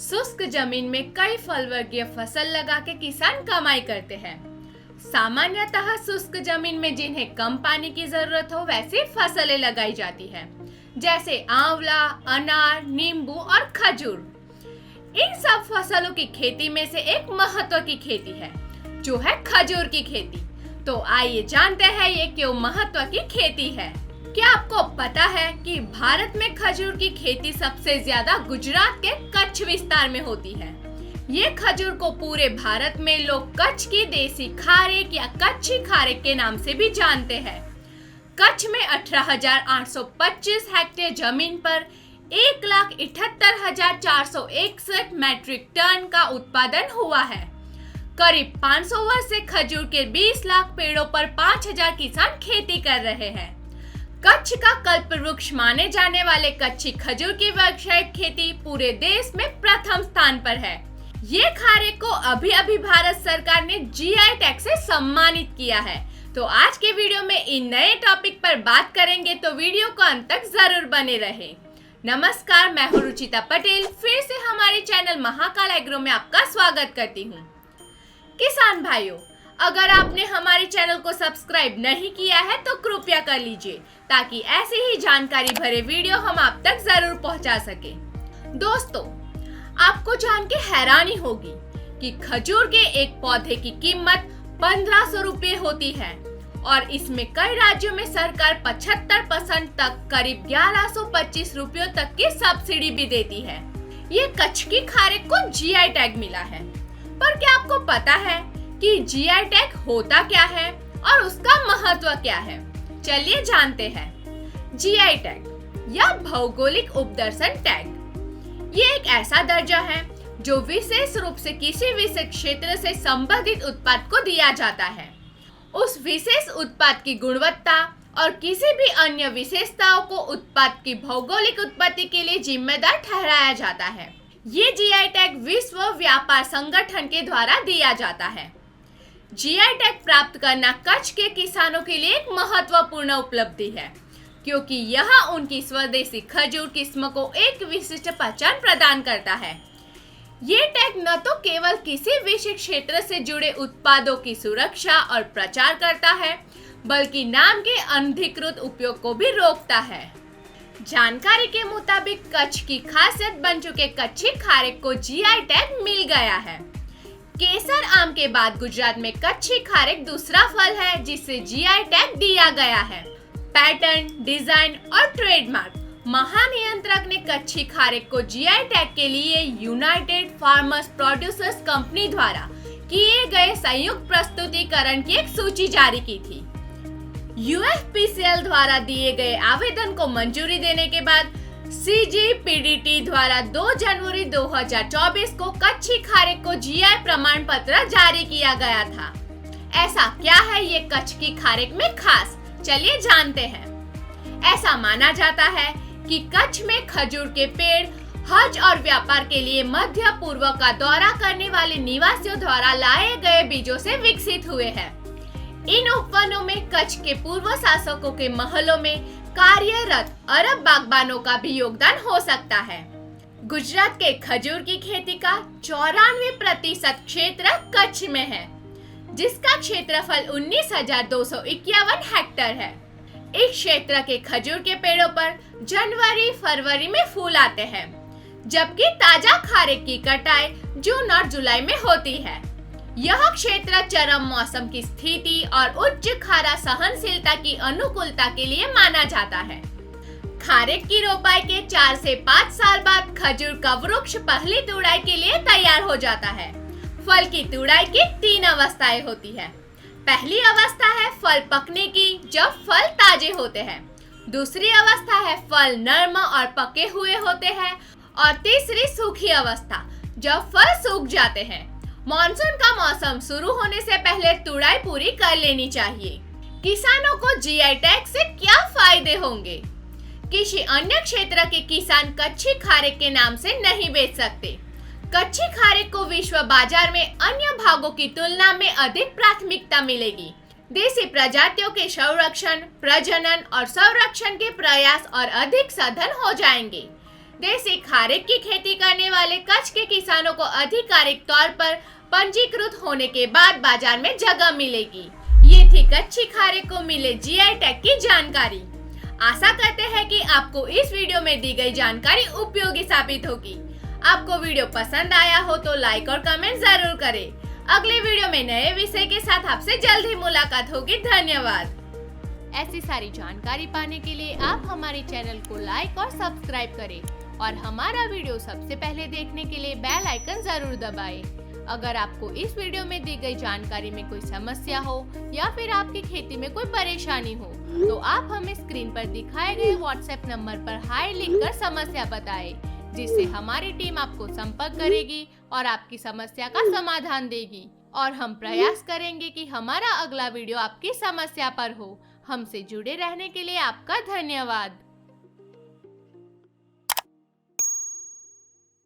शुष्क जमीन में कई फल वर्गीय फसल लगा के किसान कमाई करते हैं। सामान्यतः शुष्क जमीन में जिन्हें कम पानी की जरूरत हो वैसी फसलें लगाई जाती है, जैसे आंवला, अनार, नींबू और खजूर। इन सब फसलों की खेती में से एक महत्व की खेती है, जो है खजूर की खेती। तो आइए जानते हैं ये क्यों महत्व की खेती है। क्या आपको पता है कि भारत में खजूर की खेती सबसे ज्यादा गुजरात के कच्छ विस्तार में होती है। ये खजूर को पूरे भारत में लोग कच्छ की देसी खारेक या कच्ची खारेक के नाम से भी जानते हैं। कच्छ में 18,825 हेक्टेयर जमीन पर 1,78,461 मैट्रिक टन का उत्पादन हुआ है। करीब 500 वर्ष से खजूर के 20 लाख पेड़ों पर 5,000 किसान खेती कर रहे हैं। कच्छ का कल्पवृक्ष माने जाने वाले कच्ची खजूर की व्यावसायिक खेती पूरे देश में प्रथम स्थान पर है। ये खारेक को अभी भारत सरकार ने जीआई टैग से सम्मानित किया है। तो आज के वीडियो में इन नए टॉपिक पर बात करेंगे, तो वीडियो को अंत तक जरूर बने रहे। नमस्कार, मैं हूँ रुचिता पटेल, फिर से हमारे चैनल महाकाल एग्रो में आपका स्वागत करती हूँ। किसान भाइयों, अगर आपने हमारे चैनल को सब्सक्राइब नहीं किया है तो कृपया कर लीजिए, ताकि ऐसी ही जानकारी भरे वीडियो हम आप तक जरूर पहुंचा सके। दोस्तों, आपको जान के हैरानी होगी कि खजूर के एक पौधे की कीमत 1,500 रुपये होती है और इसमें कई राज्यों में सरकार 75% तक करीब 1,125 रुपयों तक की सब्सिडी भी देती है। ये कच्छ की खारेक को जीआई टैग मिला है, पर क्या आपको पता है कि जीआई टैग होता क्या है और उसका महत्व क्या है? चलिए जानते हैं। जीआई टैग या भौगोलिक उपदर्शन टैग ये एक ऐसा दर्जा है जो विशेष रूप से किसी विशेष क्षेत्र से संबंधित उत्पाद को दिया जाता है। उस विशेष उत्पाद की गुणवत्ता और किसी भी अन्य विशेषताओं को उत्पाद की भौगोलिक उत्पत्ति के लिए जिम्मेदार ठहराया जाता है। ये जीआई टैग विश्व व्यापार संगठन के द्वारा दिया जाता है। जीआई टैग प्राप्त करना कच्छ के किसानों के लिए एक महत्वपूर्ण उपलब्धि है, क्योंकि यह उनकी स्वदेशी खजूर किस्म को एक विशिष्ट पहचान प्रदान करता है। ये टैग न तो केवल किसी विशेष क्षेत्र से जुड़े उत्पादों की सुरक्षा और प्रचार करता है, बल्कि नाम के अनधिकृत उपयोग को भी रोकता है। जानकारी के मुताबिक कच्छ की खासियत बन चुके कच्ची खारेक को जीआई टैग मिल गया है। केसर आम के बाद गुजरात में कच्ची खारेक दूसरा फल है जिसे जीआई टैग दिया गया है। पैटर्न, डिजाइन और ट्रेडमार्क महानियंत्रक ने कच्ची खारेक को जीआई टैग के लिए यूनाइटेड फार्मर्स प्रोड्यूसर्स कंपनी द्वारा किए गए संयुक्त प्रस्तुतिकरण की एक सूची जारी की थी। यूएफपीसीएल द्वारा दिए गए आवेदन को मंजूरी देने के बाद सीजीपीडीटी द्वारा 2 जनवरी 2024 को कच्ची खारेक को जीआई प्रमाण पत्र जारी किया गया था। ऐसा क्या है ये कच्छ की खारेक में खास, चलिए जानते हैं। ऐसा माना जाता है कि कच्छ में खजूर के पेड़ हज और व्यापार के लिए मध्य पूर्व का दौरा करने वाले निवासियों द्वारा लाए गए बीजों से विकसित हुए हैं। इन उपवनों में कच्छ के पूर्व शासकों के महलों में कार्यरत अरब बागबानों का भी योगदान हो सकता है। गुजरात के खजूर की खेती का 94% क्षेत्र कच्छ में है, जिसका क्षेत्रफल 19,251 हेक्टेयर है। इस क्षेत्र के खजूर के पेड़ों पर जनवरी-फरवरी में फूल आते हैं, जबकि ताजा खारेक की कटाई जून और जुलाई में होती है। यह क्षेत्र चरम मौसम की स्थिति और उच्च खारा सहनशीलता की अनुकूलता के लिए माना जाता है। खारेक की रोपाई के 4 से 5 साल बाद खजूर का वृक्ष पहली तुड़ाई के लिए तैयार हो जाता है। फल की तुड़ाई की 3 अवस्थाएं होती है। पहली अवस्था है फल पकने की, जब फल ताजे होते हैं। दूसरी अवस्था है फल नर्म और पके हुए होते हैं, और तीसरी सूखी अवस्था, जब फल सूख जाते हैं। मॉनसून का मौसम शुरू होने से पहले तुड़ाई पूरी कर लेनी चाहिए। किसानों को जीआई टैग से क्या फायदे होंगे? किसी अन्य क्षेत्र के किसान कच्ची खारेक के नाम से नहीं बेच सकते। कच्ची खारेक को विश्व बाजार में अन्य भागों की तुलना में अधिक प्राथमिकता मिलेगी। देसी प्रजातियों के संरक्षण, प्रजनन और संरक्षण के प्रयास और अधिक सघन हो जाएंगे। देसी खारिक की खेती करने वाले कच्छ के किसानों को आधिकारिक तौर पर पंजीकृत होने के बाद बाजार में जगह मिलेगी। ये थी कच्ची खारिक को मिले जीआई टैग की जानकारी। आशा करते हैं कि आपको इस वीडियो में दी गई जानकारी उपयोगी साबित होगी। आपको वीडियो पसंद आया हो तो लाइक और कमेंट जरूर करें। अगले वीडियो में नए विषय के साथ आपसे जल्द ही मुलाकात होगी। धन्यवाद। ऐसी सारी जानकारी पाने के लिए आप हमारे चैनल को लाइक और सब्सक्राइब करें और हमारा वीडियो सबसे पहले देखने के लिए बेल आइकन जरूर दबाएं। अगर आपको इस वीडियो में दी गई जानकारी में कोई समस्या हो या फिर आपकी खेती में कोई परेशानी हो तो आप हमें स्क्रीन पर दिखाए गए व्हाट्सएप नंबर पर हाय लिखकर समस्या बताएं, जिससे हमारी टीम आपको संपर्क करेगी और आपकी समस्या का समाधान देगी। और हम प्रयास करेंगे कि हमारा अगला वीडियो आपकी समस्या पर हो। हमसे जुड़े रहने के लिए आपका धन्यवाद।